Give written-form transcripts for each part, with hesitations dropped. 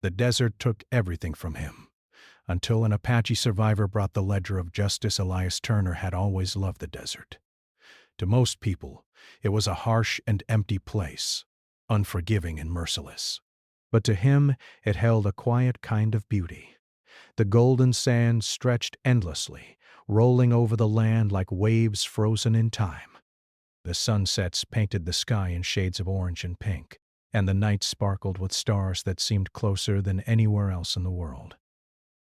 The desert took everything from him. Until an Apache survivor brought the ledger of justice, Elias Turner had always loved the desert. To most people, it was a harsh and empty place, unforgiving and merciless. But to him, it held a quiet kind of beauty. The golden sand stretched endlessly, rolling over the land like waves frozen in time. The sunsets painted the sky in shades of orange and pink, and the night sparkled with stars that seemed closer than anywhere else in the world.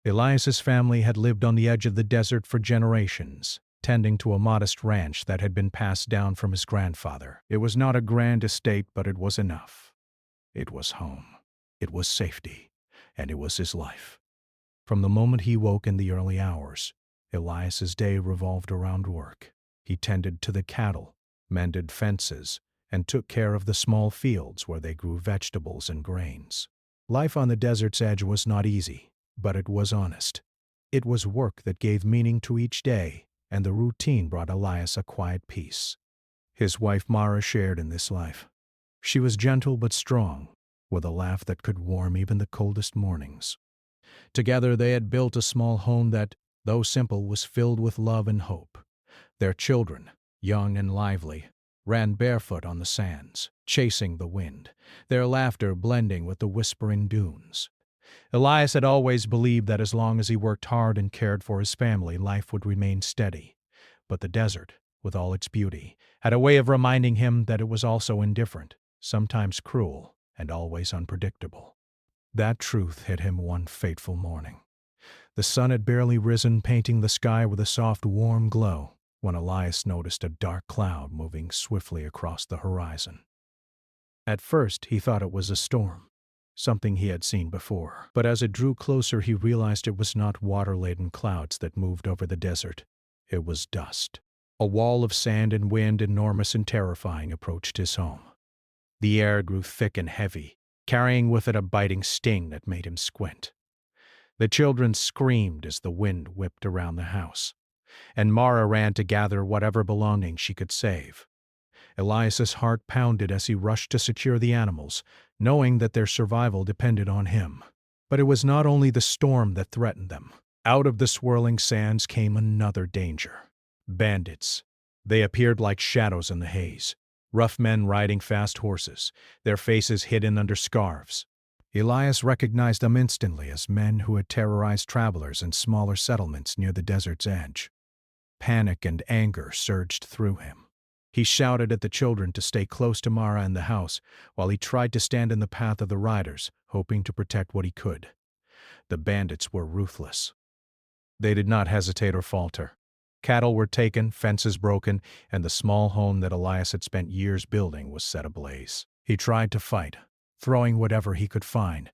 Elias's family had lived on the edge of the desert for generations, tending to a modest ranch that had been passed down from his grandfather. It was not a grand estate, but it was enough. It was home. It was safety. And it was his life. From the moment he woke in the early hours, Elias's day revolved around work. He tended to the cattle, mended fences, and took care of the small fields where they grew vegetables and grains. Life on the desert's edge was not easy, but it was honest. It was work that gave meaning to each day, and the routine brought Elias a quiet peace. His wife Mara shared in this life. She was gentle but strong, with a laugh that could warm even the coldest mornings. Together they had built a small home that, though simple, was filled with love and hope. Their children, young and lively, ran barefoot on the sands, chasing the wind, their laughter blending with the whispering dunes. Elias had always believed that as long as he worked hard and cared for his family, life would remain steady. But the desert, with all its beauty, had a way of reminding him that it was also indifferent, sometimes cruel, and always unpredictable. That truth hit him one fateful morning. The sun had barely risen, painting the sky with a soft, warm glow, when Elias noticed a dark cloud moving swiftly across the horizon. At first, he thought it was a storm, something he had seen before. But as it drew closer, he realized it was not water-laden clouds that moved over the desert. It was dust. A wall of sand and wind, enormous and terrifying, approached his home. The air grew thick and heavy, carrying with it a biting sting that made him squint. The children screamed as the wind whipped around the house, and Mara ran to gather whatever belongings she could save. Elias's heart pounded as he rushed to secure the animals, knowing that their survival depended on him. But it was not only the storm that threatened them. Out of the swirling sands came another danger. Bandits. They appeared like shadows in the haze, rough men riding fast horses, their faces hidden under scarves. Elias recognized them instantly as men who had terrorized travelers in smaller settlements near the desert's edge. Panic and anger surged through him. He shouted at the children to stay close to Mara and the house, while he tried to stand in the path of the riders, hoping to protect what he could. The bandits were ruthless. They did not hesitate or falter. Cattle were taken, fences broken, and the small home that Elias had spent years building was set ablaze. He tried to fight, throwing whatever he could find,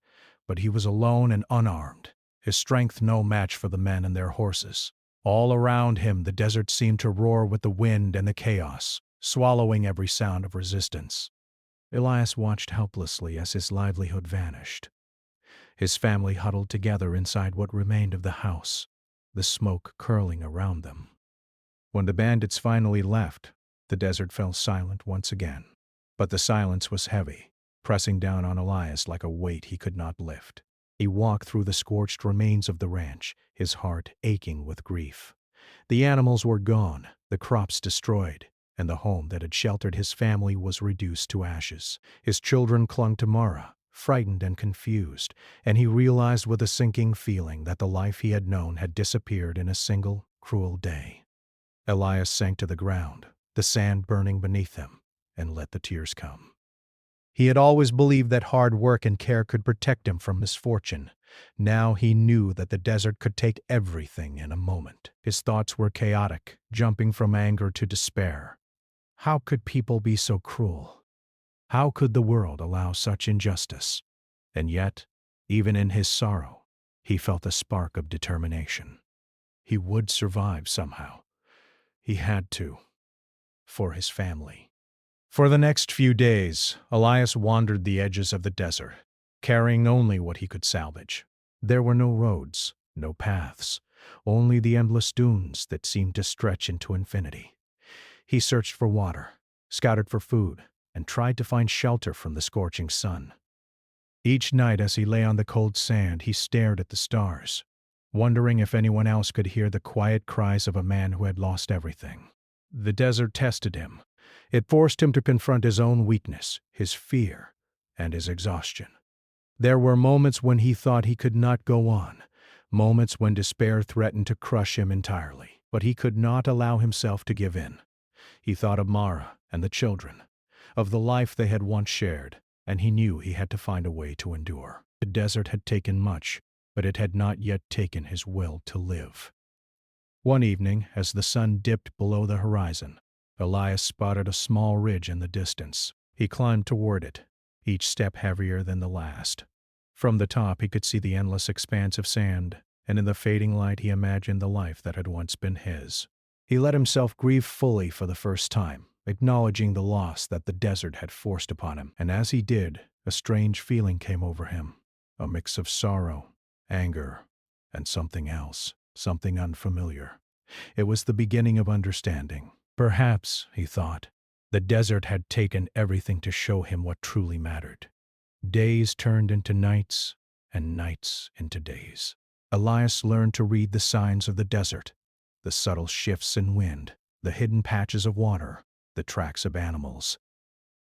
but he was alone and unarmed, his strength no match for the men and their horses. All around him the desert seemed to roar with the wind and the chaos, swallowing every sound of resistance. Elias watched helplessly as his livelihood vanished. His family huddled together inside what remained of the house, the smoke curling around them. When the bandits finally left, the desert fell silent once again. But the silence was heavy, pressing down on Elias like a weight he could not lift. He walked through the scorched remains of the ranch, his heart aching with grief. The animals were gone, the crops destroyed, and the home that had sheltered his family was reduced to ashes. His children clung to Mara, frightened and confused, and he realized with a sinking feeling that the life he had known had disappeared in a single, cruel day. Elias sank to the ground, the sand burning beneath him, and let the tears come. He had always believed that hard work and care could protect him from misfortune. Now he knew that the desert could take everything in a moment. His thoughts were chaotic, jumping from anger to despair. How could people be so cruel? How could the world allow such injustice? And yet, even in his sorrow, he felt a spark of determination. He would survive somehow. He had to, for his family. For the next few days, Elias wandered the edges of the desert, carrying only what he could salvage. There were no roads, no paths, only the endless dunes that seemed to stretch into infinity. He searched for water, scouted for food, and tried to find shelter from the scorching sun. Each night as he lay on the cold sand, he stared at the stars, wondering if anyone else could hear the quiet cries of a man who had lost everything. The desert tested him. It forced him to confront his own weakness, his fear, and his exhaustion. There were moments when he thought he could not go on, moments when despair threatened to crush him entirely. But he could not allow himself to give in. He thought of Mara and the children, of the life they had once shared, and he knew he had to find a way to endure. The desert had taken much, but it had not yet taken his will to live. One evening, as the sun dipped below the horizon, Elias spotted a small ridge in the distance. He climbed toward it, each step heavier than the last. From the top he could see the endless expanse of sand, and in the fading light he imagined the life that had once been his. He let himself grieve fully for the first time, acknowledging the loss that the desert had forced upon him, and as he did, a strange feeling came over him, a mix of sorrow, anger, and something else, something unfamiliar. It was the beginning of understanding. Perhaps, he thought, the desert had taken everything to show him what truly mattered. Days turned into nights, and nights into days. Elias learned to read the signs of the desert, the subtle shifts in wind, the hidden patches of water, the tracks of animals.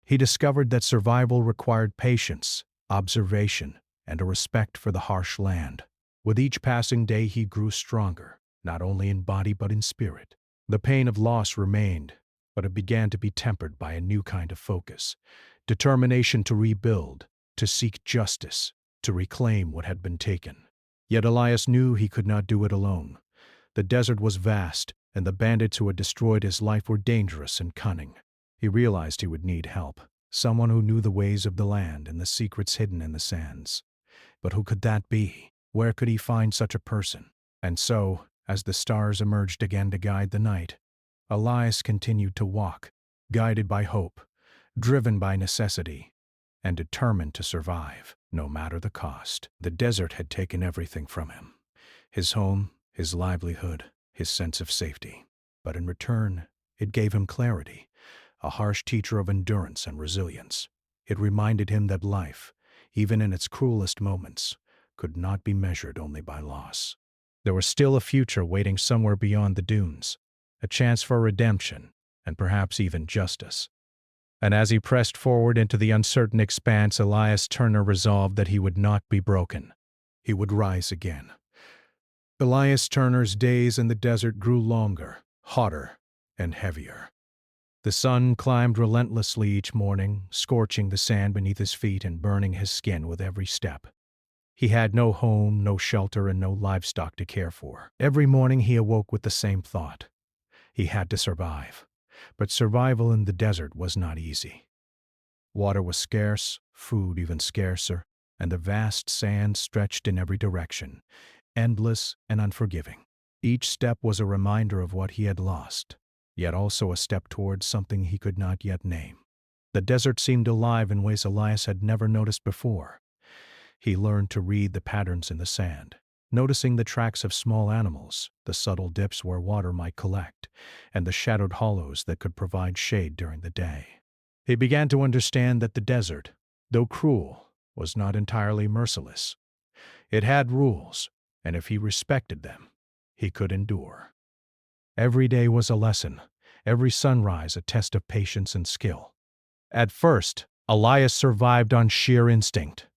He discovered that survival required patience, observation, and a respect for the harsh land. With each passing day he grew stronger, not only in body but in spirit. The pain of loss remained, but it began to be tempered by a new kind of focus, determination to rebuild, to seek justice, to reclaim what had been taken. Yet Elias knew he could not do it alone. The desert was vast, and the bandits who had destroyed his life were dangerous and cunning. He realized he would need help, someone who knew the ways of the land and the secrets hidden in the sands. But who could that be? Where could he find such a person? And so, as the stars emerged again to guide the night, Elias continued to walk, guided by hope, driven by necessity, and determined to survive, no matter the cost. The desert had taken everything from him: his home, his livelihood, his sense of safety. But in return, it gave him clarity, a harsh teacher of endurance and resilience. It reminded him that life, even in its cruelest moments, could not be measured only by loss. There was still a future waiting somewhere beyond the dunes, a chance for redemption, and perhaps even justice. And as he pressed forward into the uncertain expanse, Elias Turner resolved that he would not be broken. He would rise again. Elias Turner's days in the desert grew longer, hotter, and heavier. The sun climbed relentlessly each morning, scorching the sand beneath his feet and burning his skin with every step. He had no home, no shelter, and no livestock to care for. Every morning he awoke with the same thought. He had to survive. But survival in the desert was not easy. Water was scarce, food even scarcer, and the vast sand stretched in every direction, endless and unforgiving. Each step was a reminder of what he had lost, yet also a step towards something he could not yet name. The desert seemed alive in ways Elias had never noticed before. He learned to read the patterns in the sand, noticing the tracks of small animals, the subtle dips where water might collect, and the shadowed hollows that could provide shade during the day. He began to understand that the desert, though cruel, was not entirely merciless. It had rules, and if he respected them, he could endure. Every day was a lesson, every sunrise a test of patience and skill. At first, Elias survived on sheer instinct.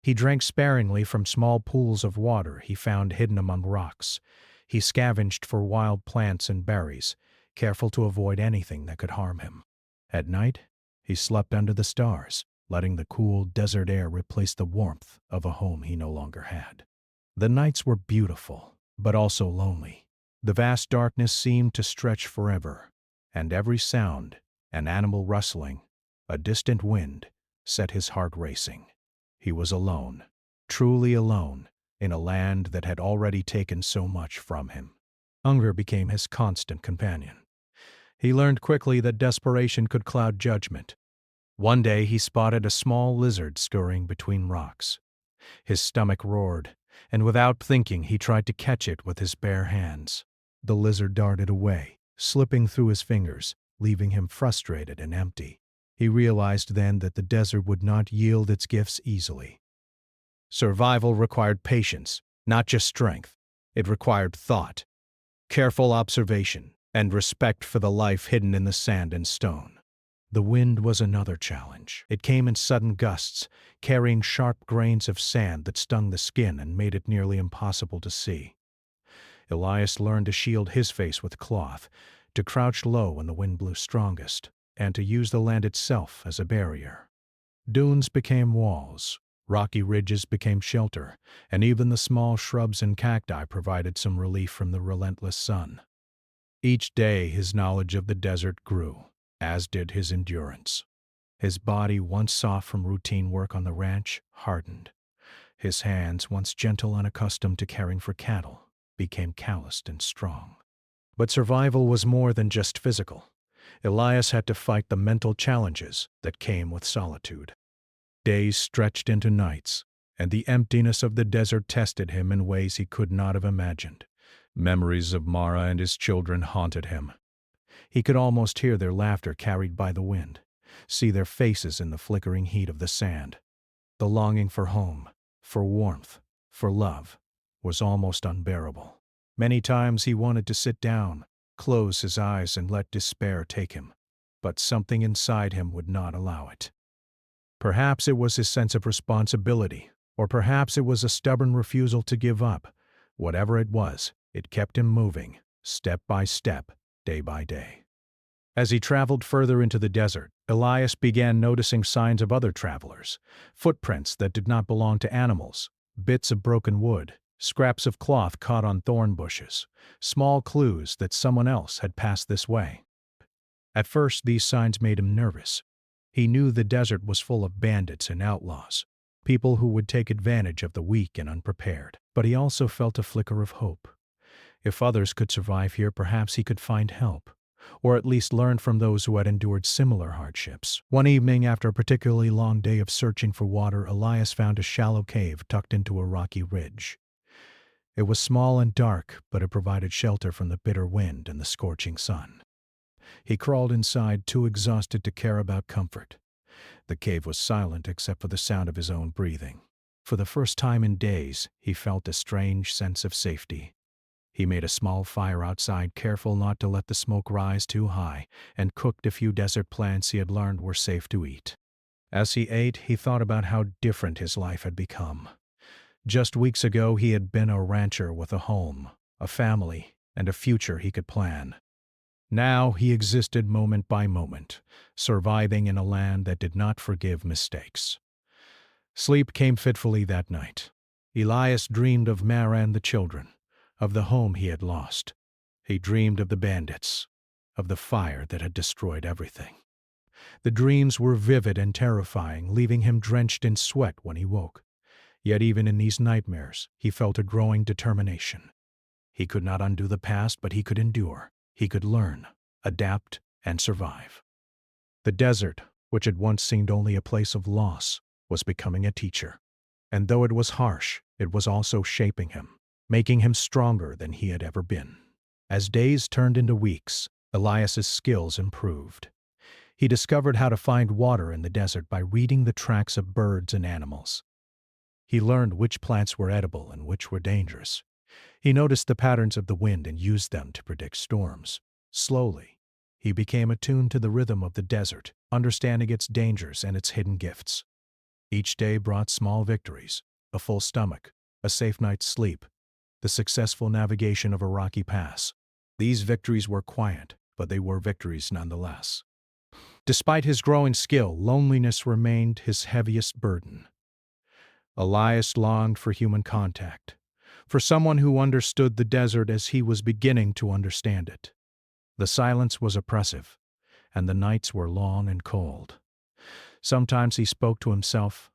He drank sparingly from small pools of water he found hidden among rocks. He scavenged for wild plants and berries, careful to avoid anything that could harm him. At night, he slept under the stars, letting the cool desert air replace the warmth of a home he no longer had. The nights were beautiful, but also lonely. The vast darkness seemed to stretch forever, and every sound, an animal rustling, a distant wind, set his heart racing. He was alone, truly alone, in a land that had already taken so much from him. Hunger became his constant companion. He learned quickly that desperation could cloud judgment. One day he spotted a small lizard scurrying between rocks. His stomach roared, and without thinking he tried to catch it with his bare hands. The lizard darted away, slipping through his fingers, leaving him frustrated and empty. He realized then that the desert would not yield its gifts easily. Survival required patience, not just strength. It required thought, careful observation, and respect for the life hidden in the sand and stone. The wind was another challenge. It came in sudden gusts, carrying sharp grains of sand that stung the skin and made it nearly impossible to see. Elias learned to shield his face with cloth, to crouch low when the wind blew strongest, and to use the land itself as a barrier. Dunes became walls, rocky ridges became shelter, and even the small shrubs and cacti provided some relief from the relentless sun. Each day his knowledge of the desert grew, as did his endurance. His body, once soft from routine work on the ranch, hardened. His hands, once gentle and accustomed to caring for cattle, became calloused and strong. But survival was more than just physical. Elias had to fight the mental challenges that came with solitude. Days stretched into nights, and the emptiness of the desert tested him in ways he could not have imagined. Memories of Mara and his children haunted him. He could almost hear their laughter carried by the wind, see their faces in the flickering heat of the sand. The longing for home, for warmth, for love, was almost unbearable. Many times he wanted to sit down, close his eyes and let despair take him, but something inside him would not allow it. Perhaps it was his sense of responsibility, or perhaps it was a stubborn refusal to give up. Whatever it was, it kept him moving, step by step, day by day. As he traveled further into the desert, Elias began noticing signs of other travelers, footprints that did not belong to animals, bits of broken wood, scraps of cloth caught on thorn bushes, small clues that someone else had passed this way. At first, these signs made him nervous. He knew the desert was full of bandits and outlaws, people who would take advantage of the weak and unprepared. But he also felt a flicker of hope. If others could survive here, perhaps he could find help, or at least learn from those who had endured similar hardships. One evening, after a particularly long day of searching for water, Elias found a shallow cave tucked into a rocky ridge. It was small and dark, but it provided shelter from the bitter wind and the scorching sun. He crawled inside, too exhausted to care about comfort. The cave was silent except for the sound of his own breathing. For the first time in days, he felt a strange sense of safety. He made a small fire outside, careful not to let the smoke rise too high, and cooked a few desert plants he had learned were safe to eat. As he ate, he thought about how different his life had become. Just weeks ago, he had been a rancher with a home, a family, and a future he could plan. Now he existed moment by moment, surviving in a land that did not forgive mistakes. Sleep came fitfully that night. Elias dreamed of Mara and the children, of the home he had lost. He dreamed of the bandits, of the fire that had destroyed everything. The dreams were vivid and terrifying, leaving him drenched in sweat when he woke. Yet even in these nightmares, he felt a growing determination. He could not undo the past, but he could endure. He could learn, adapt, and survive. The desert, which had once seemed only a place of loss, was becoming a teacher. And though it was harsh, it was also shaping him, making him stronger than he had ever been. As days turned into weeks, Elias's skills improved. He discovered how to find water in the desert by reading the tracks of birds and animals. He learned which plants were edible and which were dangerous. He noticed the patterns of the wind and used them to predict storms. Slowly, he became attuned to the rhythm of the desert, understanding its dangers and its hidden gifts. Each day brought small victories: a full stomach, a safe night's sleep, the successful navigation of a rocky pass. These victories were quiet, but they were victories nonetheless. Despite his growing skill, loneliness remained his heaviest burden. Elias longed for human contact, for someone who understood the desert as he was beginning to understand it. The silence was oppressive, and the nights were long and cold. Sometimes he spoke to himself,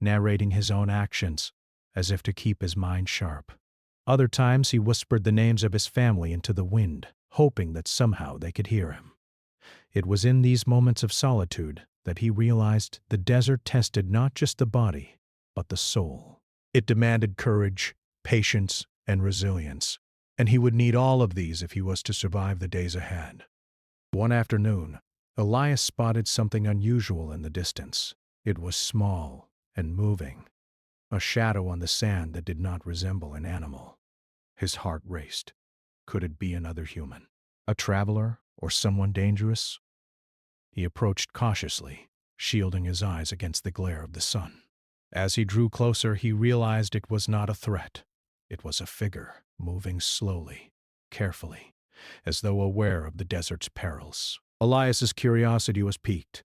narrating his own actions, as if to keep his mind sharp. Other times he whispered the names of his family into the wind, hoping that somehow they could hear him. It was in these moments of solitude that he realized the desert tested not just the body, but the soul. It demanded courage, patience, and resilience, and he would need all of these if he was to survive the days ahead. One afternoon, Elias spotted something unusual in the distance. It was small and moving. a shadow on the sand that did not resemble an animal. His heart raced. Could it be another human? A traveler or someone dangerous? He approached cautiously, shielding his eyes against the glare of the sun. As he drew closer, he realized it was not a threat. It was a figure, moving slowly, carefully, as though aware of the desert's perils. Elias's curiosity was piqued.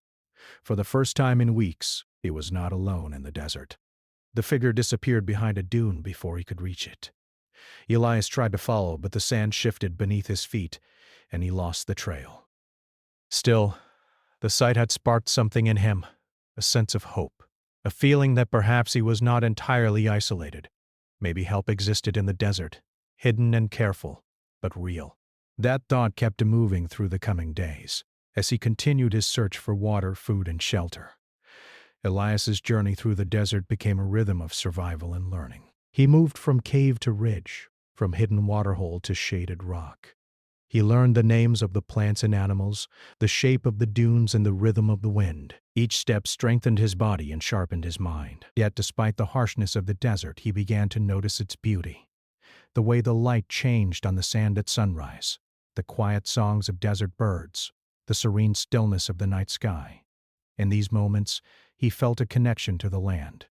For the first time in weeks, he was not alone in the desert. The figure disappeared behind a dune before he could reach it. Elias tried to follow, but the sand shifted beneath his feet, and he lost the trail. Still, the sight had sparked something in him, a sense of hope, a feeling that perhaps he was not entirely isolated. Maybe help existed in the desert, hidden and careful, but real. That thought kept him moving through the coming days, as he continued his search for water, food, and shelter. Elias's journey through the desert became a rhythm of survival and learning. He moved from cave to ridge, from hidden waterhole to shaded rock. He learned the names of the plants and animals, the shape of the dunes and the rhythm of the wind. Each step strengthened his body and sharpened his mind. Yet despite the harshness of the desert, he began to notice its beauty. The way the light changed on the sand at sunrise, the quiet songs of desert birds, the serene stillness of the night sky. In these moments, he felt a connection to the land,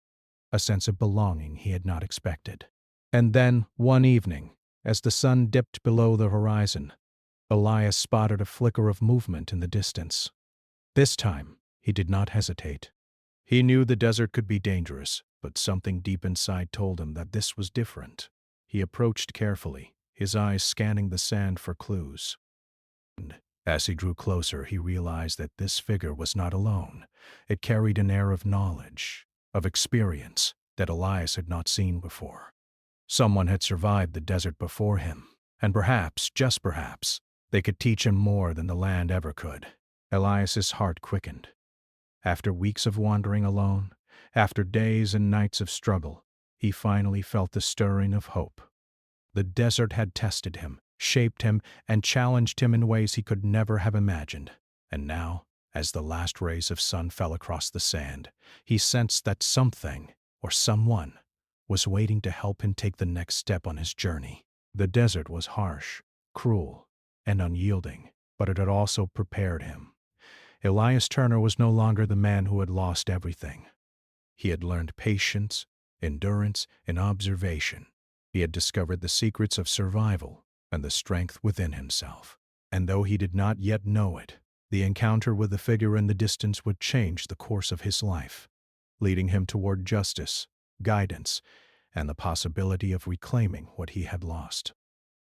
a sense of belonging he had not expected. And then, one evening, as the sun dipped below the horizon, Elias spotted a flicker of movement in the distance. This time, he did not hesitate. He knew the desert could be dangerous, but something deep inside told him that this was different. He approached carefully, his eyes scanning the sand for clues. And as he drew closer, he realized that this figure was not alone. It carried an air of knowledge, of experience that Elias had not seen before. Someone had survived the desert before him, and perhaps, just perhaps, they could teach him more than the land ever could. Elias's heart quickened. After weeks of wandering alone, after days and nights of struggle, he finally felt the stirring of hope. The desert had tested him, shaped him, and challenged him in ways he could never have imagined. And now, as the last rays of sun fell across the sand, he sensed that something, or someone, was waiting to help him take the next step on his journey. The desert was harsh, cruel, and unyielding, but it had also prepared him. Elias Turner was no longer the man who had lost everything. He had learned patience, endurance, and observation. He had discovered the secrets of survival and the strength within himself. And though he did not yet know it, the encounter with the figure in the distance would change the course of his life, leading him toward justice, guidance, and the possibility of reclaiming what he had lost.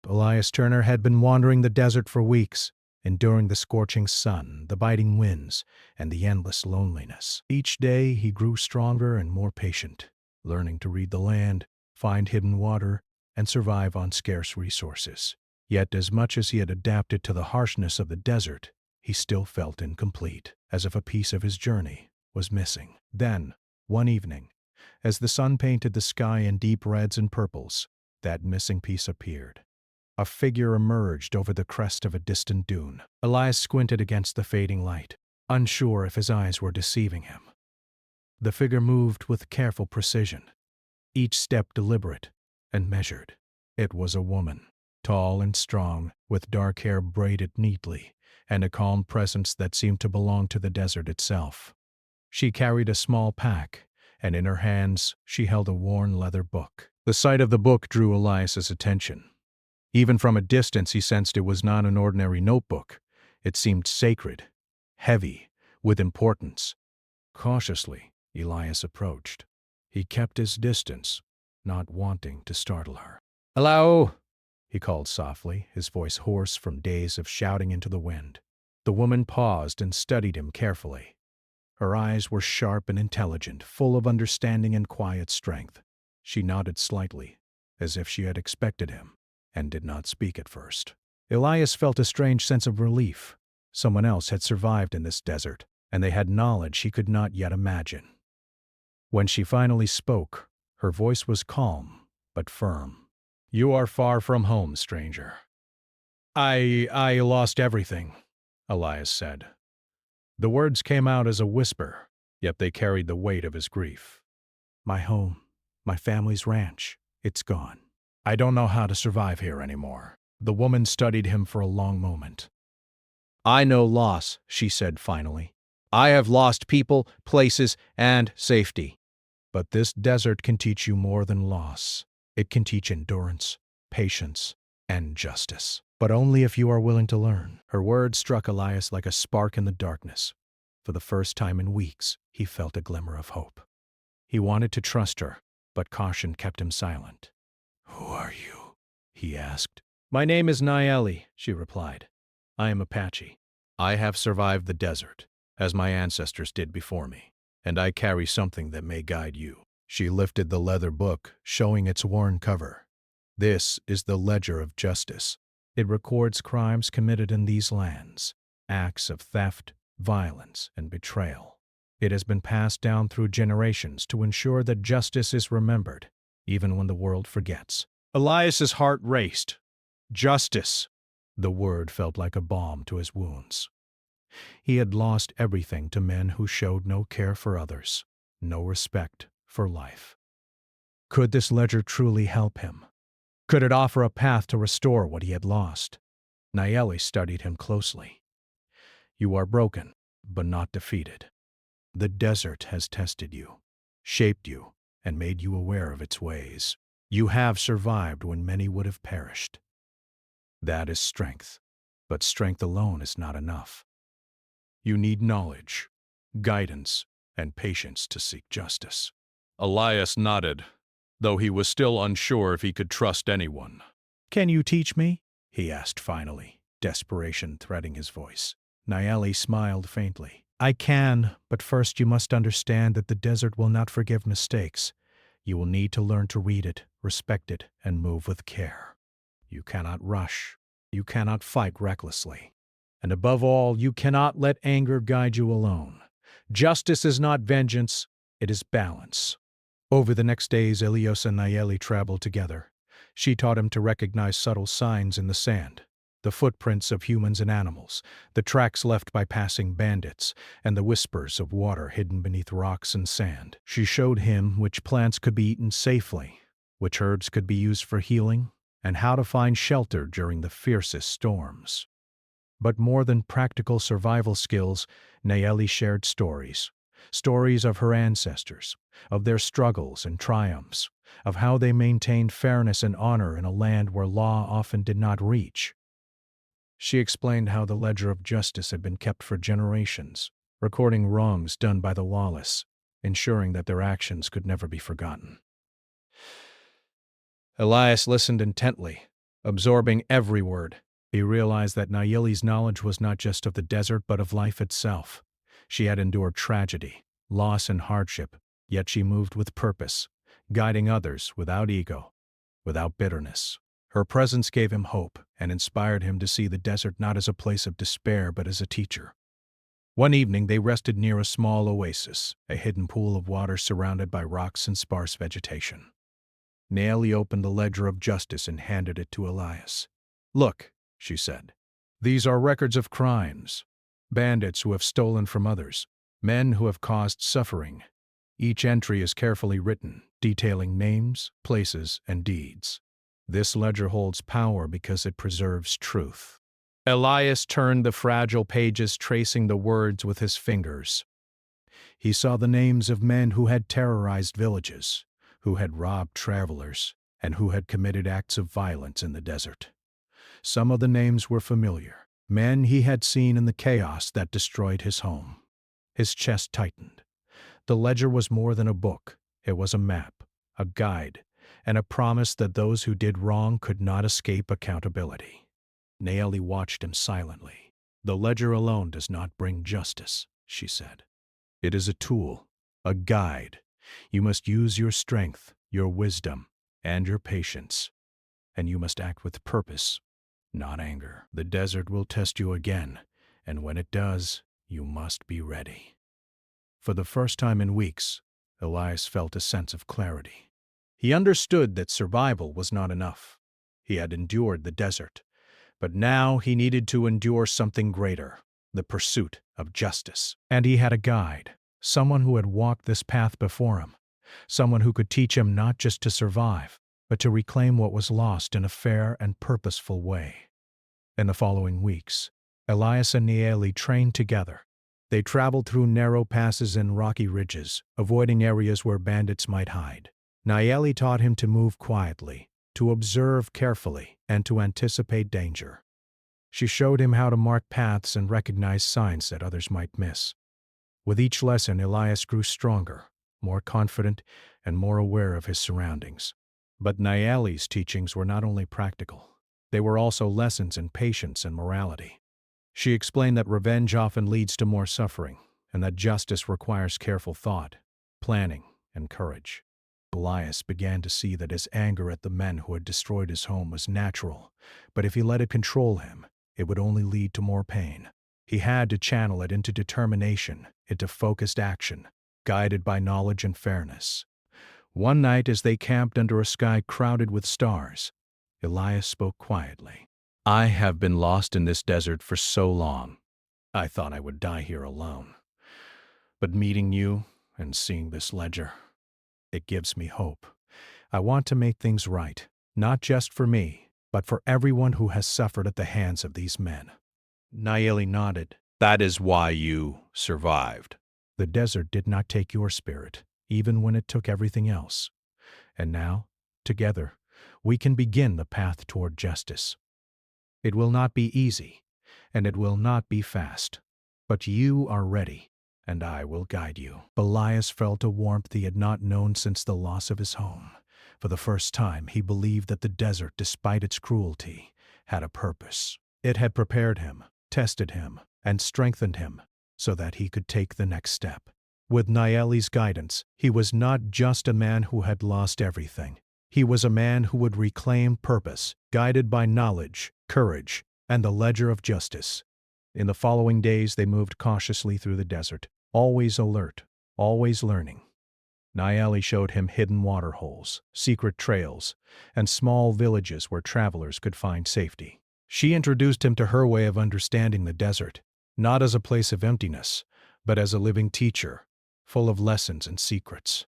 Elias Turner had been wandering the desert for weeks, enduring the scorching sun, the biting winds, and the endless loneliness. Each day he grew stronger and more patient, learning to read the land, find hidden water, and survive on scarce resources. Yet as much as he had adapted to the harshness of the desert, he still felt incomplete, as if a piece of his journey was missing. Then, one evening, as the sun painted the sky in deep reds and purples, that missing piece appeared. A figure emerged over the crest of a distant dune. Elias squinted against the fading light, unsure if his eyes were deceiving him. The figure moved with careful precision, each step deliberate and measured. It was a woman, tall and strong, with dark hair braided neatly, and a calm presence that seemed to belong to the desert itself. She carried a small pack, and in her hands she held a worn leather book. The sight of the book drew Elias's attention. Even from a distance he sensed it was not an ordinary notebook. It seemed sacred, heavy, with importance. Cautiously, Elias approached. He kept his distance, not wanting to startle her. "Hello," he called softly, his voice hoarse from days of shouting into the wind. The woman paused and studied him carefully. Her eyes were sharp and intelligent, full of understanding and quiet strength. She nodded slightly, as if she had expected him, and did not speak at first. Elias felt a strange sense of relief. Someone else had survived in this desert, and they had knowledge he could not yet imagine. When she finally spoke, her voice was calm, but firm. "You are far from home, stranger." I lost everything," Elias said. The words came out as a whisper, yet they carried the weight of his grief. "My home," My family's ranch. It's gone. I don't know how to survive here anymore." The woman studied him for a long moment. "I know loss," she said finally. "I have lost people, places, and safety. But this desert can teach you more than loss. It can teach endurance, patience, and justice. But only if you are willing to learn." Her words struck Elias like a spark in the darkness. For the first time in weeks, he felt a glimmer of hope. He wanted to trust her, but caution kept him silent. "Who are you?" he asked. "My name is Nayeli," she replied. "I am Apache. I have survived the desert, as my ancestors did before me, and I carry something that may guide you." She lifted the leather book, showing its worn cover. "This is the Ledger of Justice. It records crimes committed in these lands, acts of theft, violence, and betrayal. It has been passed down through generations to ensure that justice is remembered, even when the world forgets." Elias's heart raced. Justice. The word felt like a balm to his wounds. He had lost everything to men who showed no care for others, no respect for life. Could this ledger truly help him? Could it offer a path to restore what he had lost? Nayeli studied him closely. "You are broken, but not defeated. The desert has tested you, shaped you, and made you aware of its ways. You have survived when many would have perished. That is strength, but strength alone is not enough. You need knowledge, guidance, and patience to seek justice." Elias nodded, though he was still unsure if he could trust anyone. "Can you teach me?" he asked finally, desperation threading his voice. Nayeli smiled faintly. "I can, but first you must understand that the desert will not forgive mistakes. You will need to learn to read it, respect it, and move with care. You cannot rush. You cannot fight recklessly. And above all, you cannot let anger guide you alone. Justice is not vengeance, it is balance." Over the next days, Elias and Nayeli traveled together. She taught him to recognize subtle signs in the sand, the footprints of humans and animals, the tracks left by passing bandits, and the whispers of water hidden beneath rocks and sand. She showed him which plants could be eaten safely, which herbs could be used for healing, and how to find shelter during the fiercest storms. But more than practical survival skills, Nayeli shared stories. Stories of her ancestors, of their struggles and triumphs, of how they maintained fairness and honor in a land where law often did not reach. She explained how the Ledger of Justice had been kept for generations, recording wrongs done by the lawless, ensuring that their actions could never be forgotten. Elias listened intently, absorbing every word. He realized that Nayeli's knowledge was not just of the desert but of life itself. She had endured tragedy, loss, and hardship, yet she moved with purpose, guiding others without ego, without bitterness. Her presence gave him hope and inspired him to see the desert not as a place of despair but as a teacher. One evening they rested near a small oasis, a hidden pool of water surrounded by rocks and sparse vegetation. Nayeli opened the Ledger of Justice and handed it to Elias. "Look," she said, "these are records of crimes, bandits who have stolen from others, men who have caused suffering. Each entry is carefully written, detailing names, places, and deeds. This ledger holds power because it preserves truth." Elias turned the fragile pages, tracing the words with his fingers. He saw the names of men who had terrorized villages, who had robbed travelers, and who had committed acts of violence in the desert. Some of the names were familiar, men he had seen in the chaos that destroyed his home. His chest tightened. The ledger was more than a book. It was a map, a guide, and a promise that those who did wrong could not escape accountability. Nayeli watched him silently. "The ledger alone does not bring justice," she said. "It is a tool, a guide. You must use your strength, your wisdom, and your patience. And you must act with purpose, not anger. The desert will test you again, and when it does, you must be ready." For the first time in weeks, Elias felt a sense of clarity. He understood that survival was not enough. He had endured the desert, but now he needed to endure something greater, the pursuit of justice. And he had a guide, someone who had walked this path before him, someone who could teach him not just to survive, but to reclaim what was lost in a fair and purposeful way. In the following weeks, Elias and Naeli trained together. They traveled through narrow passes and rocky ridges, avoiding areas where bandits might hide. Naeli taught him to move quietly, to observe carefully, and to anticipate danger. She showed him how to mark paths and recognize signs that others might miss. With each lesson, Elias grew stronger, more confident, and more aware of his surroundings. But Naeli's teachings were not only practical. They were also lessons in patience and morality. She explained that revenge often leads to more suffering, and that justice requires careful thought, planning, and courage. Elias began to see that his anger at the men who had destroyed his home was natural, but if he let it control him, it would only lead to more pain. He had to channel it into determination, into focused action, guided by knowledge and fairness. One night, as they camped under a sky crowded with stars, Elias spoke quietly. "I have been lost in this desert for so long. I thought I would die here alone. But meeting you and seeing this ledger, it gives me hope. I want to make things right, not just for me, but for everyone who has suffered at the hands of these men." Naeli nodded. "That is why you survived. The desert did not take your spirit, even when it took everything else. And now, together, we can begin the path toward justice. It will not be easy, and it will not be fast, but you are ready, and I will guide you." Elias felt a warmth he had not known since the loss of his home. For the first time, he believed that the desert, despite its cruelty, had a purpose. It had prepared him, tested him, and strengthened him so that he could take the next step. With Naeli's guidance, he was not just a man who had lost everything. He was a man who would reclaim purpose, guided by knowledge, courage, and the ledger of justice. In the following days, they moved cautiously through the desert, always alert, always learning. Naeli showed him hidden water holes, secret trails, and small villages where travelers could find safety. She introduced him to her way of understanding the desert, not as a place of emptiness, but as a living teacher, full of lessons and secrets.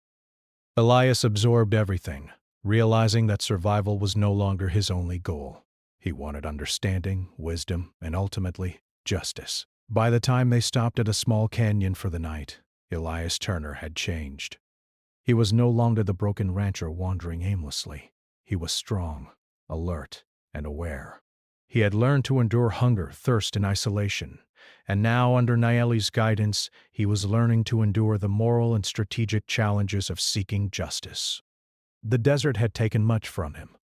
Elias absorbed everything, realizing that survival was no longer his only goal. He wanted understanding, wisdom, and ultimately, justice. By the time they stopped at a small canyon for the night, Elias Turner had changed. He was no longer the broken rancher wandering aimlessly. He was strong, alert, and aware. He had learned to endure hunger, thirst, and isolation, and now, under Naeli's guidance, he was learning to endure the moral and strategic challenges of seeking justice. The desert had taken much from him,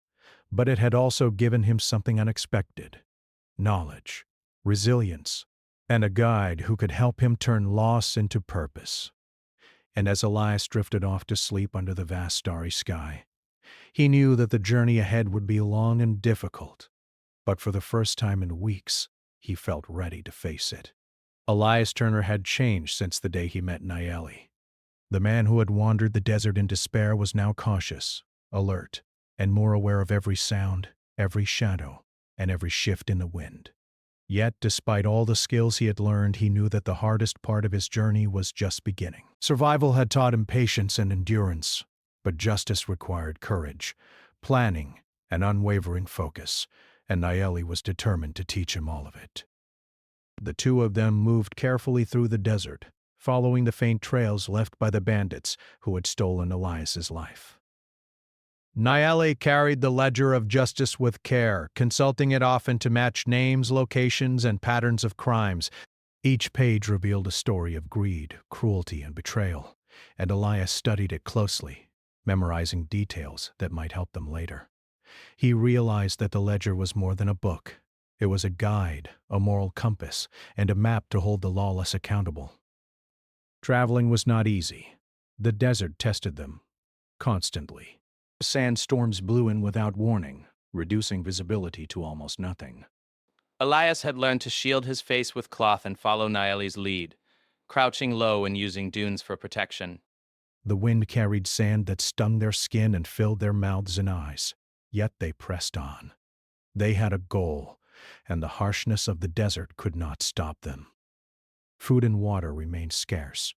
but it had also given him something unexpected: knowledge, resilience, and a guide who could help him turn loss into purpose. And as Elias drifted off to sleep under the vast starry sky, he knew that the journey ahead would be long and difficult, but for the first time in weeks, he felt ready to face it. Elias Turner had changed since the day he met Naeli. The man who had wandered the desert in despair was now cautious, alert, and more aware of every sound, every shadow, and every shift in the wind. Yet, despite all the skills he had learned, he knew that the hardest part of his journey was just beginning. Survival had taught him patience and endurance, but justice required courage, planning, and unwavering focus, and Naeli was determined to teach him all of it. The two of them moved carefully through the desert, following the faint trails left by the bandits who had stolen Elias's life. Naeli carried the ledger of justice with care, consulting it often to match names, locations, and patterns of crimes. Each page revealed a story of greed, cruelty, and betrayal, and Elias studied it closely, memorizing details that might help them later. He realized that the ledger was more than a book. It was a guide, a moral compass, and a map to hold the lawless accountable. Traveling was not easy. The desert tested them, constantly. Sandstorms blew in without warning, reducing visibility to almost nothing. Elias had learned to shield his face with cloth and follow Naeli's lead, crouching low and using dunes for protection. The wind carried sand that stung their skin and filled their mouths and eyes, yet they pressed on. They had a goal, and the harshness of the desert could not stop them. Food and water remained scarce.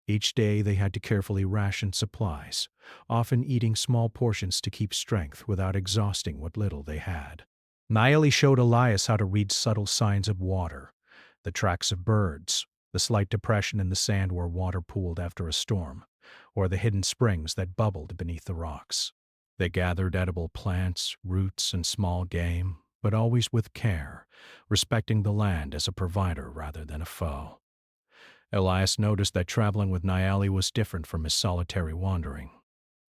Each day they had to carefully ration supplies, often eating small portions to keep strength without exhausting what little they had. Naeli showed Elias how to read subtle signs of water, the tracks of birds, the slight depression in the sand where water pooled after a storm, or the hidden springs that bubbled beneath the rocks. They gathered edible plants, roots, and small game, but always with care, respecting the land as a provider rather than a foe. Elias noticed that traveling with Naeli was different from his solitary wandering.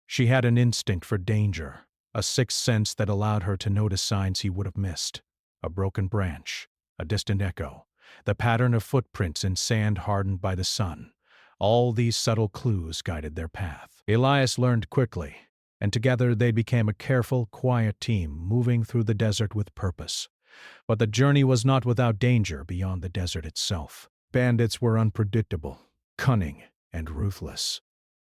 She had an instinct for danger, a sixth sense that allowed her to notice signs he would have missed: a broken branch, a distant echo, the pattern of footprints in sand hardened by the sun. All these subtle clues guided their path. Elias learned quickly, and together they became a careful, quiet team moving through the desert with purpose. But the journey was not without danger beyond the desert itself. Bandits were unpredictable, cunning, and ruthless.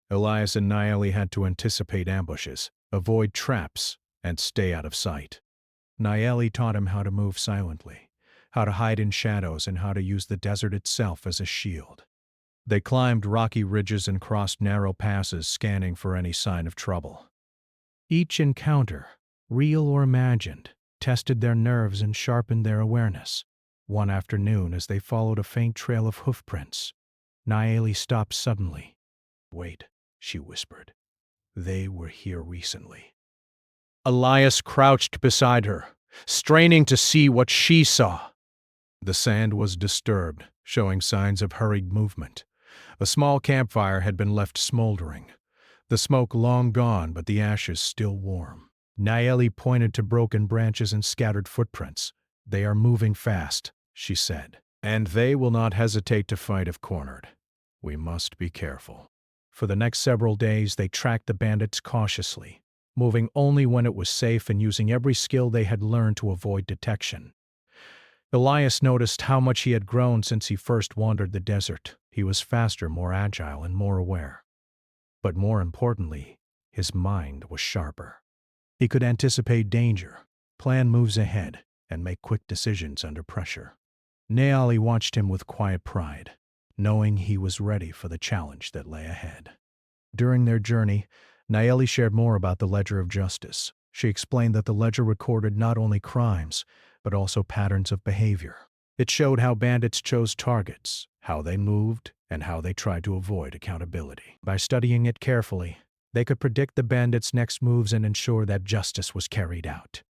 Elias and Naeli had to anticipate ambushes, avoid traps, and stay out of sight. Naeli taught him how to move silently, how to hide in shadows, and how to use the desert itself as a shield. They climbed rocky ridges and crossed narrow passes, scanning for any sign of trouble. Each encounter, real or imagined, tested their nerves and sharpened their awareness. One afternoon, as they followed a faint trail of hoofprints, Naeli stopped suddenly. "Wait," she whispered. "They were here recently." Elias crouched beside her, straining to see what she saw. The sand was disturbed, showing signs of hurried movement. A small campfire had been left smoldering, the smoke long gone but the ashes still warm. Naeli pointed to broken branches and scattered footprints. "They are moving fast," she said, "and they will not hesitate to fight if cornered. We must be careful." For the next several days they tracked the bandits cautiously, moving only when it was safe and using every skill they had learned to avoid detection. Elias noticed how much he had grown since he first wandered the desert. He was faster, more agile, and more aware. But more importantly, his mind was sharper. He could anticipate danger, plan moves ahead, and make quick decisions under pressure. Naeli watched him with quiet pride, knowing he was ready for the challenge that lay ahead. During their journey, Naeli shared more about the Ledger of Justice. She explained that the ledger recorded not only crimes, but also patterns of behavior. It showed how bandits chose targets, how they moved, and how they tried to avoid accountability. By studying it carefully, they could predict the bandits' next moves and ensure that justice was carried out.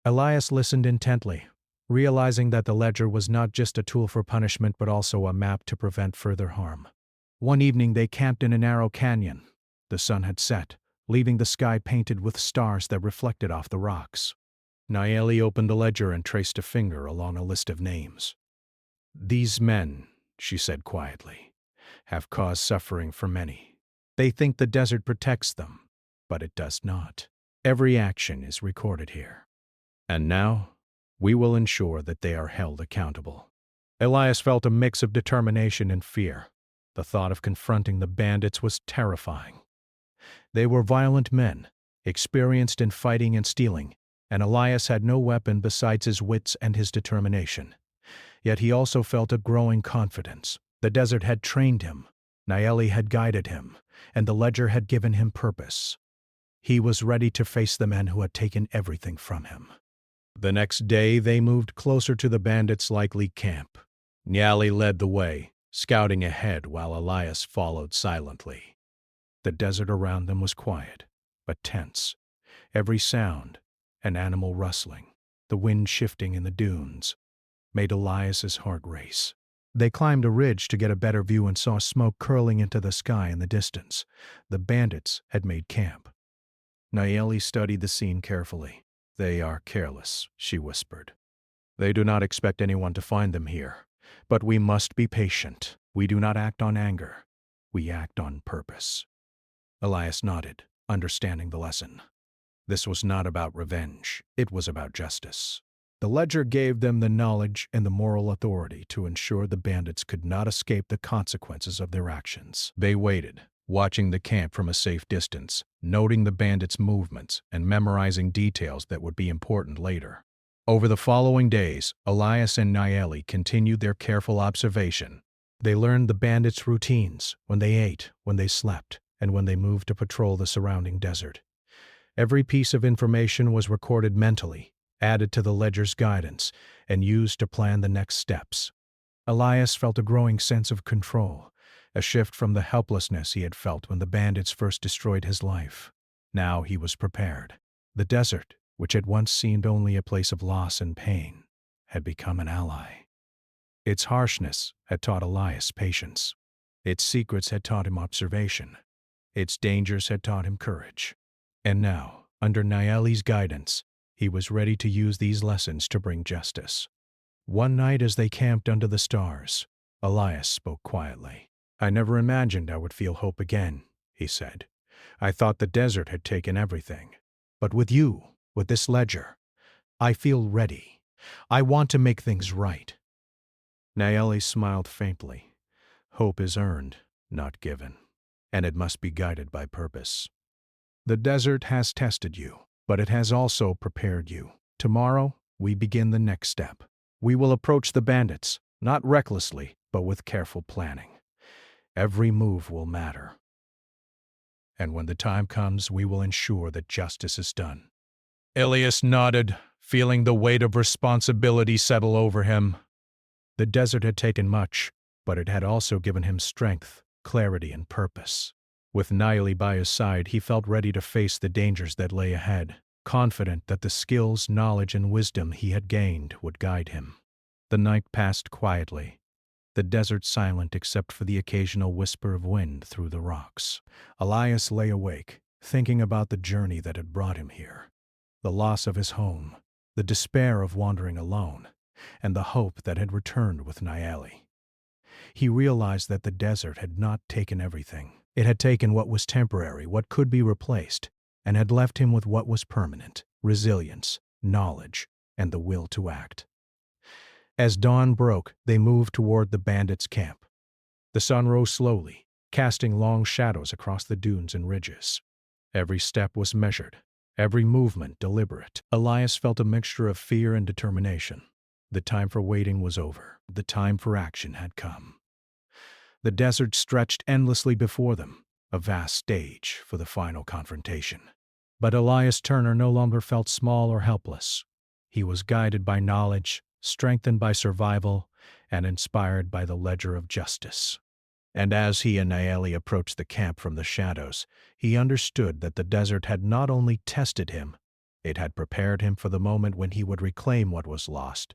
Elias listened intently, realizing that the ledger was not just a tool for punishment but also a map to prevent further harm. One evening they camped in a narrow canyon. The sun had set, leaving the sky painted with stars that reflected off the rocks. Naeli opened the ledger and traced a finger along a list of names. "These men," she said quietly, "have caused suffering for many. They think the desert protects them, but it does not. Every action is recorded here. And now, we will ensure that they are held accountable." Elias felt a mix of determination and fear. The thought of confronting the bandits was terrifying. They were violent men, experienced in fighting and stealing, and Elias had no weapon besides his wits and his determination. Yet he also felt a growing confidence. The desert had trained him, Naeli had guided him, and the ledger had given him purpose. He was ready to face the men who had taken everything from him. The next day they moved closer to the bandits' likely camp. Naeli led the way, scouting ahead while Elias followed silently. The desert around them was quiet, but tense. Every sound, an animal rustling, the wind shifting in the dunes, made Elias's heart race. They climbed a ridge to get a better view and saw smoke curling into the sky in the distance. The bandits had made camp. Naeli studied the scene carefully. "They are careless," she whispered. "They do not expect anyone to find them here. But we must be patient. We do not act on anger. We act on purpose." Elias nodded, understanding the lesson. This was not about revenge. It was about justice. The ledger gave them the knowledge and the moral authority to ensure the bandits could not escape the consequences of their actions. They waited, watching the camp from a safe distance, noting the bandits' movements and memorizing details that would be important later. Over the following days, Elias and Naeli continued their careful observation, They learned the bandits' routines, when they ate, when they slept, and when they moved to patrol the surrounding desert. Every piece of information was recorded mentally, added to the ledger's guidance, and used to plan the next steps. Elias felt a growing sense of control, a shift from the helplessness he had felt when the bandits first destroyed his life. Now he was prepared. The desert, which had once seemed only a place of loss and pain, had become an ally. Its harshness had taught Elias patience. Its secrets had taught him observation. Its dangers had taught him courage. And now, under Nayeli's guidance, he was ready to use these lessons to bring justice. One night as they camped under the stars, Elias spoke quietly. "I never imagined I would feel hope again," he said. "I thought the desert had taken everything. But with you, with this ledger, I feel ready. I want to make things right." Nayeli smiled faintly. "Hope is earned, not given, and it must be guided by purpose. The desert has tested you, but it has also prepared you. Tomorrow, we begin the next step. We will approach the bandits, not recklessly, but with careful planning. Every move will matter. And when the time comes, we will ensure that justice is done." Elias nodded, feeling the weight of responsibility settle over him. The desert had taken much, but it had also given him strength, clarity, and purpose. With Nayeli by his side, he felt ready to face the dangers that lay ahead, confident that the skills, knowledge, and wisdom he had gained would guide him. The night passed quietly, the desert silent except for the occasional whisper of wind through the rocks. Elias lay awake, thinking about the journey that had brought him here, the loss of his home, the despair of wandering alone, and the hope that had returned with Nayeli. He realized that the desert had not taken everything. It had taken what was temporary, what could be replaced, and had left him with what was permanent: resilience, knowledge, and the will to act. As dawn broke, they moved toward the bandits' camp. The sun rose slowly, casting long shadows across the dunes and ridges. Every step was measured, every movement deliberate. Elias felt a mixture of fear and determination. The time for waiting was over. The time for action had come. The desert stretched endlessly before them, a vast stage for the final confrontation. But Elias Turner no longer felt small or helpless. He was guided by knowledge, strengthened by survival, and inspired by the ledger of justice. And as he and Nayeli approached the camp from the shadows, he understood that the desert had not only tested him, it had prepared him for the moment when he would reclaim what was lost,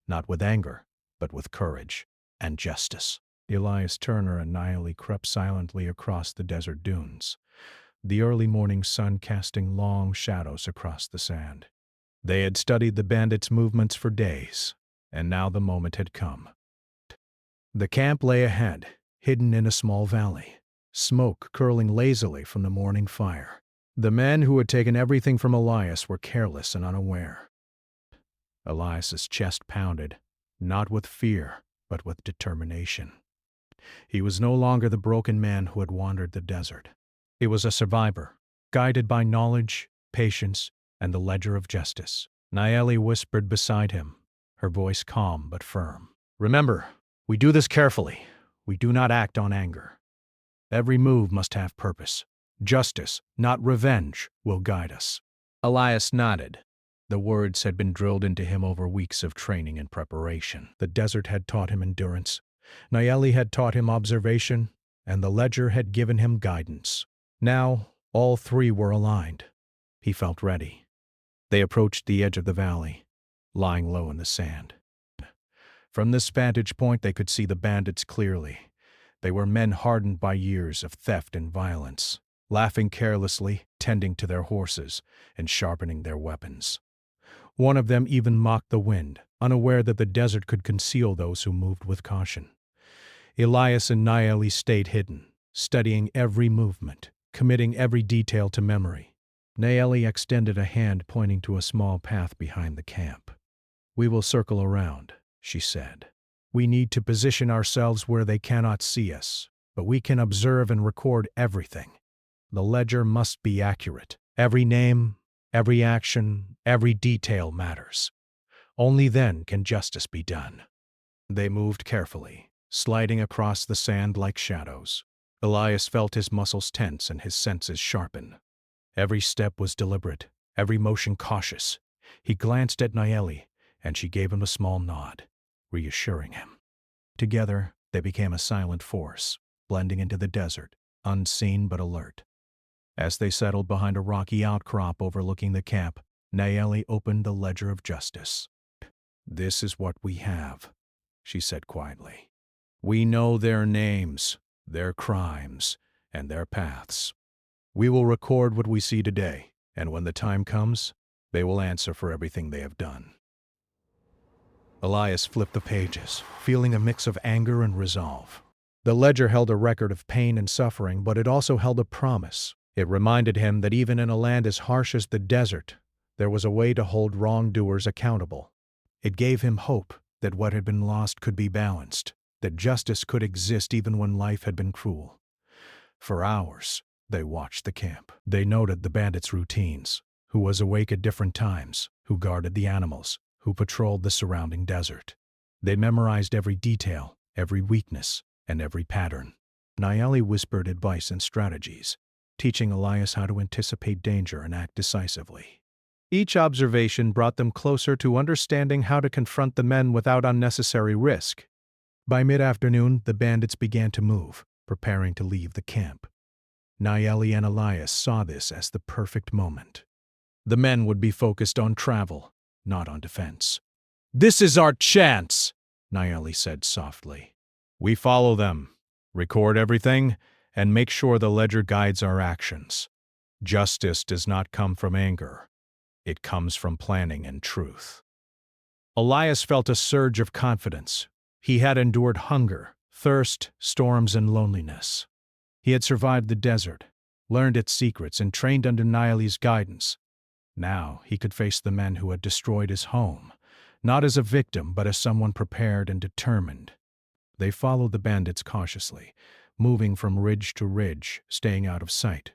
not with anger, but with courage and justice. Elias Turner and Nayeli crept silently across the desert dunes, the early morning sun casting long shadows across the sand. They had studied the bandits' movements for days, and now the moment had come. The camp lay ahead, hidden in a small valley, smoke curling lazily from the morning fire. The men who had taken everything from Elias were careless and unaware. Elias's chest pounded, not with fear, but with determination. He was no longer the broken man who had wandered the desert. He was a survivor, guided by knowledge, patience, and the ledger of justice. Nayeli whispered beside him, her voice calm but firm. "Remember, we do this carefully. We do not act on anger. Every move must have purpose. Justice, not revenge, will guide us." Elias nodded. The words had been drilled into him over weeks of training and preparation. The desert had taught him endurance. Nayeli had taught him observation, and the ledger had given him guidance. Now, all three were aligned. He felt ready. They approached the edge of the valley, lying low in the sand. From this vantage point, they could see the bandits clearly. They were men hardened by years of theft and violence, laughing carelessly, tending to their horses, and sharpening their weapons. One of them even mocked the wind, unaware that the desert could conceal those who moved with caution. Elias and Nayeli stayed hidden, studying every movement, committing every detail to memory. Nayeli extended a hand pointing to a small path behind the camp. "We will circle around," she said. "We need to position ourselves where they cannot see us, but we can observe and record everything. The ledger must be accurate. Every name, every action, every detail matters. Only then can justice be done." They moved carefully, sliding across the sand like shadows. Elias felt his muscles tense and his senses sharpen. Every step was deliberate, every motion cautious. He glanced at Nayeli, and she gave him a small nod, reassuring him. Together, they became a silent force, blending into the desert, unseen but alert. As they settled behind a rocky outcrop overlooking the camp, Nayeli opened the ledger of justice. "This is what we have," she said quietly. "We know their names, their crimes, and their paths. We will record what we see today, and when the time comes, they will answer for everything they have done." Elias flipped the pages, feeling a mix of anger and resolve. The ledger held a record of pain and suffering, but it also held a promise. It reminded him that even in a land as harsh as the desert, there was a way to hold wrongdoers accountable. It gave him hope that what had been lost could be balanced, that justice could exist even when life had been cruel. For hours, they watched the camp. They noted the bandits' routines, who was awake at different times, who guarded the animals, who patrolled the surrounding desert. They memorized every detail, every weakness, and every pattern. Nayeli whispered advice and strategies, teaching Elias how to anticipate danger and act decisively. Each observation brought them closer to understanding how to confront the men without unnecessary risk. By mid-afternoon, the bandits began to move, preparing to leave the camp. Nayeli and Elias saw this as the perfect moment. The men would be focused on travel, not on defense. "This is our chance," Nayeli said softly. "We follow them, record everything, and make sure the ledger guides our actions. Justice does not come from anger. It comes from planning and truth." Elias felt a surge of confidence. He had endured hunger, thirst, storms, and loneliness. He had survived the desert, learned its secrets, and trained under Nayeli's guidance. Now he could face the men who had destroyed his home, not as a victim, but as someone prepared and determined. They followed the bandits cautiously, moving from ridge to ridge, staying out of sight.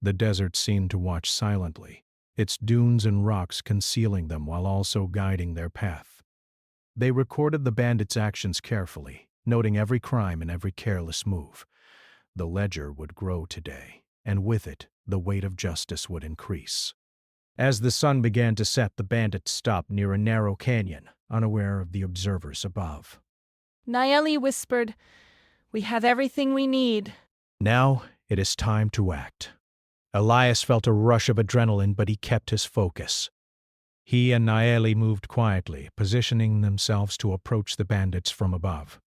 The desert seemed to watch silently, its dunes and rocks concealing them while also guiding their path. They recorded the bandits' actions carefully, noting every crime and every careless move. The ledger would grow today, and with it, the weight of justice would increase. As the sun began to set, the bandits stopped near a narrow canyon, unaware of the observers above. Nayeli whispered, "We have everything we need." Now it is time to act. Elias felt a rush of adrenaline, but he kept his focus. He and Nayeli moved quietly, positioning themselves to approach the bandits from above.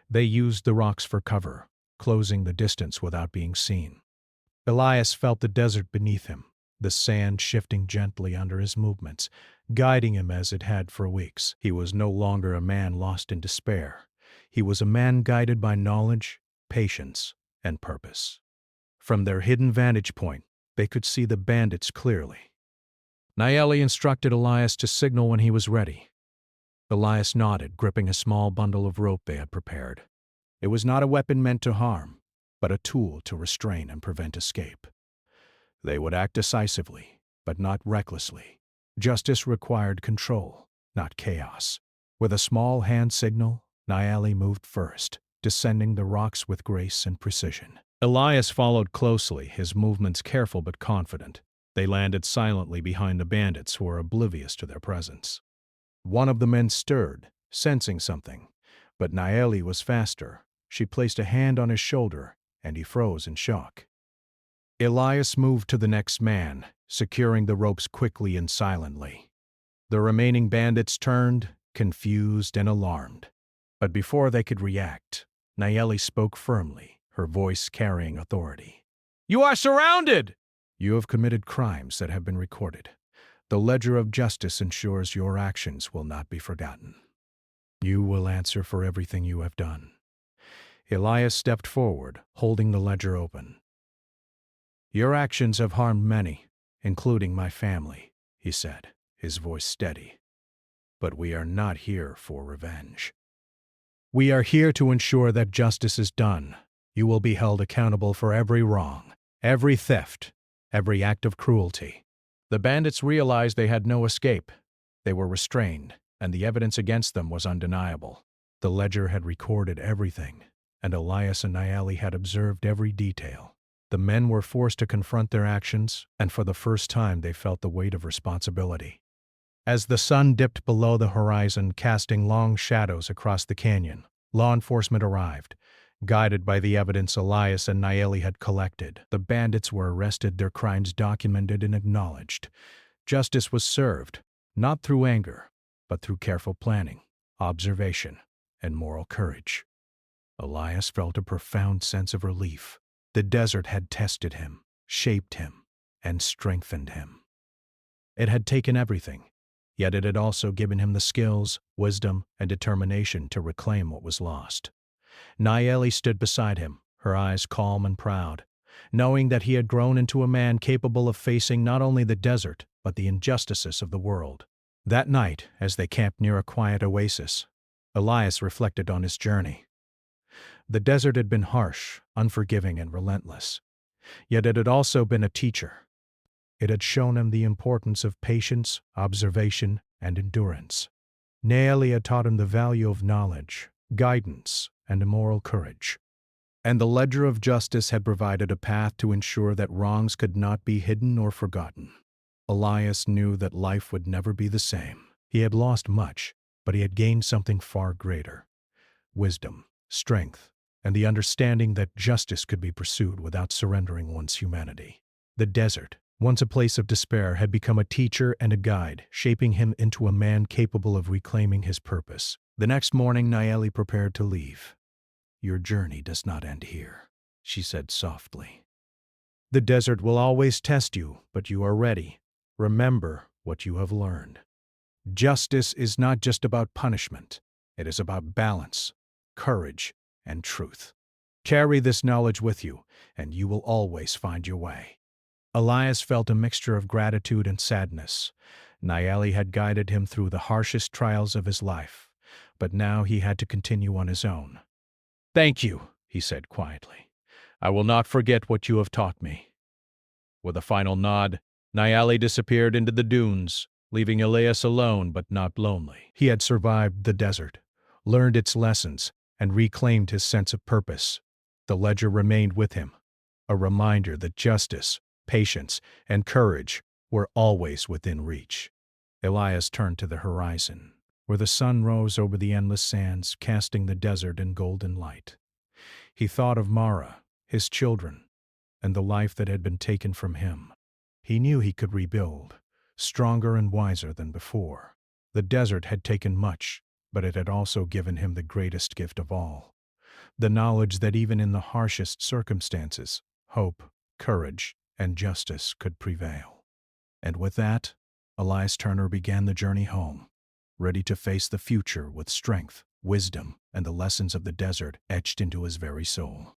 They used the rocks for cover, closing the distance without being seen. Elias felt the desert beneath him, the sand shifting gently under his movements, guiding him as it had for weeks. He was no longer a man lost in despair. He was a man guided by knowledge, patience, and purpose. From their hidden vantage point, they could see the bandits clearly. Nayeli instructed Elias to signal when he was ready. Elias nodded, gripping a small bundle of rope they had prepared. It was not a weapon meant to harm, but a tool to restrain and prevent escape. They would act decisively, but not recklessly. Justice required control, not chaos. With a small hand signal, Nayeli moved first, descending the rocks with grace and precision. Elias followed closely, his movements careful but confident. They landed silently behind the bandits, who were oblivious to their presence. One of the men stirred, sensing something, but Nayeli was faster. She placed a hand on his shoulder, and he froze in shock. Elias moved to the next man, securing the ropes quickly and silently. The remaining bandits turned, confused and alarmed. But before they could react, Nayeli spoke firmly, her voice carrying authority. "You are surrounded! You have committed crimes that have been recorded. The ledger of justice ensures your actions will not be forgotten. You will answer for everything you have done." Elias stepped forward, holding the ledger open. "Your actions have harmed many, including my family," he said, his voice steady. "But we are not here for revenge. We are here to ensure that justice is done. You will be held accountable for every wrong, every theft, every act of cruelty." The bandits realized they had no escape. They were restrained, and the evidence against them was undeniable. The ledger had recorded everything, and Elias and Naeli had observed every detail. The men were forced to confront their actions, and for the first time they felt the weight of responsibility. As the sun dipped below the horizon, casting long shadows across the canyon, law enforcement arrived. Guided by the evidence Elias and Naeli had collected, the bandits were arrested, their crimes documented and acknowledged. Justice was served, not through anger, but through careful planning, observation, and moral courage. Elias felt a profound sense of relief. The desert had tested him, shaped him, and strengthened him. It had taken everything, yet it had also given him the skills, wisdom, and determination to reclaim what was lost. Naeli stood beside him, her eyes calm and proud, knowing that he had grown into a man capable of facing not only the desert, but the injustices of the world. That night, as they camped near a quiet oasis, Elias reflected on his journey. The desert had been harsh, unforgiving, and relentless, yet it had also been a teacher. It had shown him the importance of patience, observation, and endurance. Naeli had taught him the value of knowledge, guidance, and moral courage. And the ledger of justice had provided a path to ensure that wrongs could not be hidden or forgotten. Elias knew that life would never be the same. He had lost much, but he had gained something far greater: wisdom, strength, and the understanding that justice could be pursued without surrendering one's humanity. The desert, once a place of despair, had become a teacher and a guide, shaping him into a man capable of reclaiming his purpose. The next morning, Naeli prepared to leave. "Your journey does not end here," she said softly. "The desert will always test you, but you are ready. Remember what you have learned. Justice is not just about punishment. It is about balance, courage, and truth. Carry this knowledge with you, and you will always find your way." Elias felt a mixture of gratitude and sadness. Naeli had guided him through the harshest trials of his life, but now he had to continue on his own. "Thank you," he said quietly. "I will not forget what you have taught me." With a final nod, Naeli disappeared into the dunes, leaving Elias alone but not lonely. He had survived the desert, learned its lessons, and reclaimed his sense of purpose. The ledger remained with him, a reminder that justice, patience, and courage were always within reach. Elias turned to the horizon, where the sun rose over the endless sands, casting the desert in golden light. He thought of Mara, his children, and the life that had been taken from him. He knew he could rebuild, stronger and wiser than before. The desert had taken much, but it had also given him the greatest gift of all: the knowledge that even in the harshest circumstances, hope, courage, and justice could prevail. And with that, Elias Turner began the journey home, ready to face the future with strength, wisdom, and the lessons of the desert etched into his very soul.